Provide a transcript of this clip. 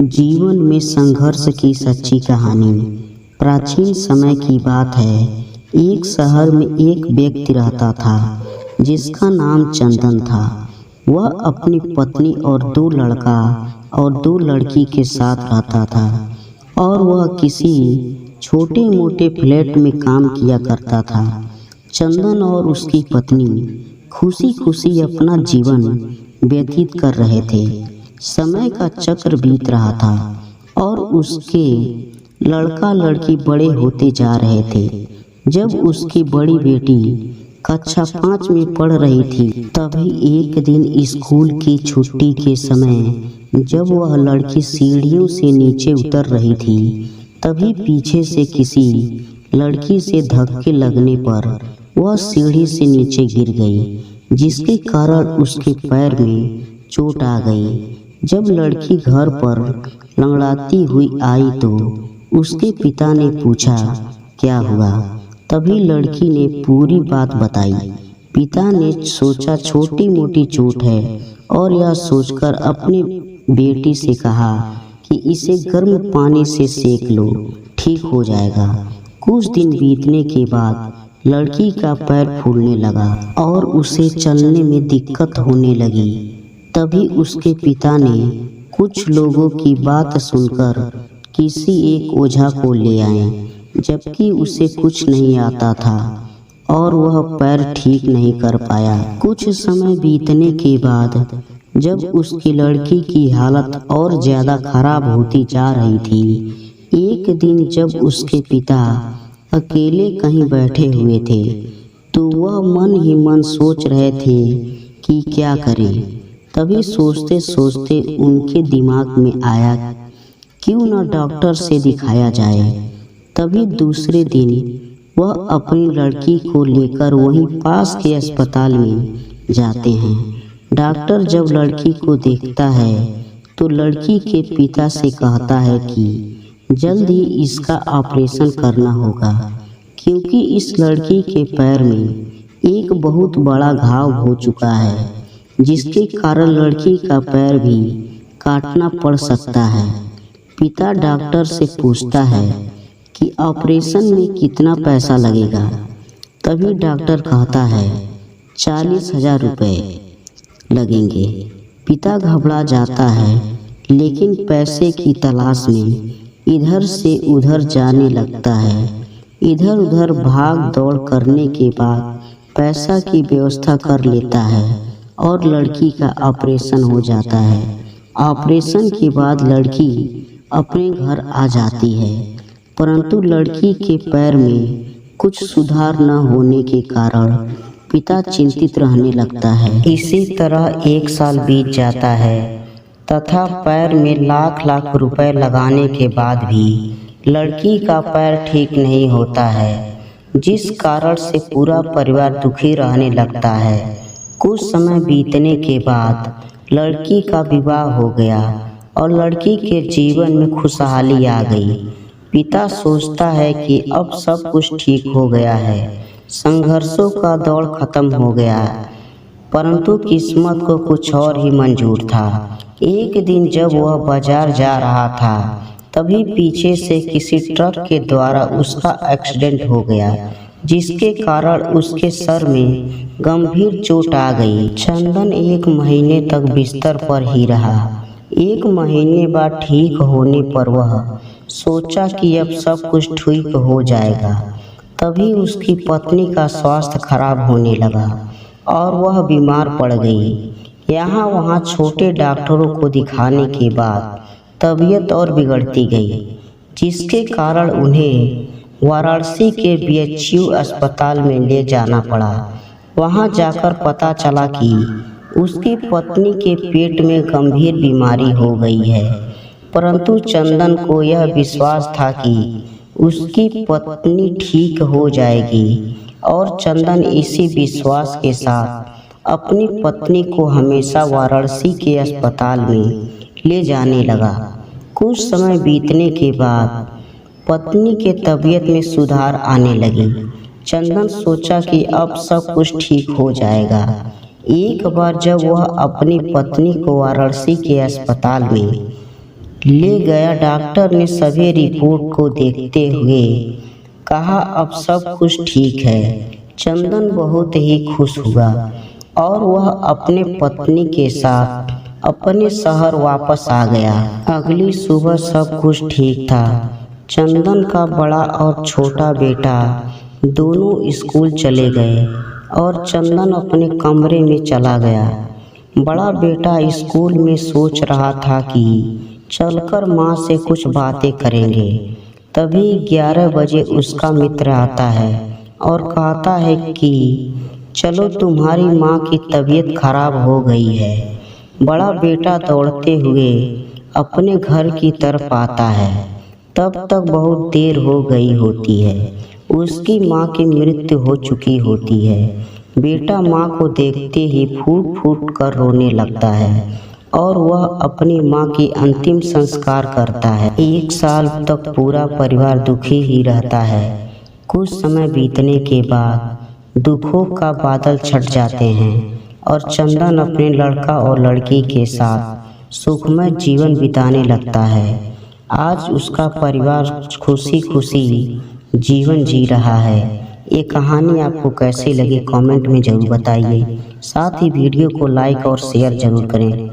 जीवन में संघर्ष की सच्ची कहानी। प्राचीन समय की बात है। एक शहर में एक व्यक्ति रहता था जिसका नाम चंदन था। वह अपनी पत्नी और दो लड़का और दो लड़की के साथ रहता था और वह किसी छोटे मोटे फ्लैट में काम किया करता था। चंदन और उसकी पत्नी खुशी खुशी अपना जीवन व्यतीत कर रहे थे। समय का चक्र बीत रहा था और उसके लड़का लड़की बड़े होते जा रहे थे। जब उसकी बड़ी बेटी कक्षा 5 में पढ़ रही थी, तभी एक दिन स्कूल की छुट्टी के समय जब वह लड़की सीढ़ियों से नीचे उतर रही थी, तभी पीछे से किसी लड़की से धक्के लगने पर वह सीढ़ी से नीचे गिर गई, जिसके कारण उसके पैर में चोट आ गई। जब लड़की घर पर लंगड़ाती हुई आई तो उसके पिता ने पूछा, क्या हुआ? तभी लड़की ने पूरी बात बताई। पिता ने सोचा छोटी मोटी चोट है और यह सोचकर अपनी बेटी से कहा कि इसे गर्म पानी से सेक लो, ठीक हो जाएगा। कुछ दिन बीतने के बाद लड़की का पैर फूलने लगा और उसे चलने में दिक्कत होने लगी। तभी उसके पिता ने कुछ लोगों की बात सुनकर किसी एक ओझा को ले आए, जबकि उसे कुछ नहीं आता था और वह पैर ठीक नहीं कर पाया। कुछ समय बीतने के बाद जब उसकी लड़की की हालत और ज़्यादा खराब होती जा रही थी, एक दिन जब उसके पिता अकेले कहीं बैठे हुए थे तो वह मन ही मन सोच रहे थे कि क्या करें। तभी सोचते सोचते उनके दिमाग में आया, क्यों न डॉक्टर से दिखाया जाए। तभी दूसरे दिन वह अपनी लड़की को लेकर वहीं पास के अस्पताल में जाते हैं। डॉक्टर जब लड़की को देखता है तो लड़की के पिता से कहता है कि जल्द ही इसका ऑपरेशन करना होगा, क्योंकि इस लड़की के पैर में एक बहुत बड़ा घाव हो चुका है, जिसके कारण लड़की का पैर भी काटना पड़ सकता है। पिता डॉक्टर से पूछता है कि ऑपरेशन में कितना पैसा लगेगा। तभी डॉक्टर कहता है 40,000 रुपये लगेंगे। पिता घबरा जाता है, लेकिन पैसे की तलाश में इधर से उधर जाने लगता है। इधर उधर भाग दौड़ करने के बाद पैसा की व्यवस्था कर लेता है और लड़की का ऑपरेशन हो जाता है। ऑपरेशन के बाद लड़की अपने घर आ जाती है, परंतु लड़की के पैर में कुछ सुधार न होने के कारण पिता चिंतित रहने लगता है। इसी तरह 1 साल बीत जाता है तथा पैर में लाख लाख रुपए लगाने के बाद भी लड़की का पैर ठीक नहीं होता है, जिस कारण से पूरा परिवार दुखी रहने लगता है। कुछ समय बीतने के बाद लड़की का विवाह हो गया और लड़की के जीवन में खुशहाली आ गई। पिता सोचता है कि अब सब कुछ ठीक हो गया है, संघर्षों का दौर खत्म हो गया, परंतु किस्मत को कुछ और ही मंजूर था। एक दिन जब वह बाजार जा रहा था, तभी पीछे से किसी ट्रक के द्वारा उसका एक्सीडेंट हो गया, जिसके कारण उसके सर में गंभीर चोट आ गई। चंदन 1 महीने तक बिस्तर पर ही रहा। 1 महीने बाद ठीक होने पर वह सोचा कि अब सब कुछ ठीक हो जाएगा। तभी उसकी पत्नी का स्वास्थ्य खराब होने लगा और वह बीमार पड़ गई। यहाँ वहाँ छोटे डॉक्टरों को दिखाने के बाद तबीयत और बिगड़ती गई, जिसके कारण उन्हें वाराणसी के BHU अस्पताल में ले जाना पड़ा। वहां जाकर पता चला कि उसकी पत्नी के पेट में गंभीर बीमारी हो गई है, परंतु चंदन को यह विश्वास था कि उसकी पत्नी ठीक हो जाएगी और चंदन इसी विश्वास के साथ अपनी पत्नी को हमेशा वाराणसी के अस्पताल में ले जाने लगा। कुछ समय बीतने के बाद पत्नी के तबीयत में सुधार आने लगी। चंदन सोचा कि अब सब कुछ ठीक हो जाएगा। एक बार जब वह अपनी पत्नी को वाराणसी के अस्पताल में ले गया। डॉक्टर ने सभी रिपोर्ट को देखते हुए कहा, अब सब कुछ ठीक है। चंदन बहुत ही खुश हुआ और वह अपने पत्नी के साथ अपने शहर वापस आ गया। अगली सुबह सब कुछ ठीक था। चंदन का बड़ा और छोटा बेटा दोनों स्कूल चले गए और चंदन अपने कमरे में चला गया। बड़ा बेटा स्कूल में सोच रहा था कि चलकर माँ से कुछ बातें करेंगे। तभी 11 बजे उसका मित्र आता है और कहता है कि चलो, तुम्हारी माँ की तबीयत खराब हो गई है। बड़ा बेटा दौड़ते हुए अपने घर की तरफ आता है। तब तक बहुत देर हो गई होती है। उसकी माँ की मृत्यु हो चुकी होती है। बेटा माँ को देखते ही फूट फूट कर रोने लगता है और वह अपनी माँ की अंतिम संस्कार करता है। 1 साल तक पूरा परिवार दुखी ही रहता है। कुछ समय बीतने के बाद दुखों का बादल छट जाते हैं और चंदन अपने लड़का और लड़की के साथ सुखमय जीवन बिताने लगता है। आज उसका परिवार खुशी खुशी जीवन जी रहा है। ये कहानी आपको कैसी लगी कमेंट में ज़रूर बताइए। साथ ही वीडियो को लाइक और शेयर ज़रूर करें।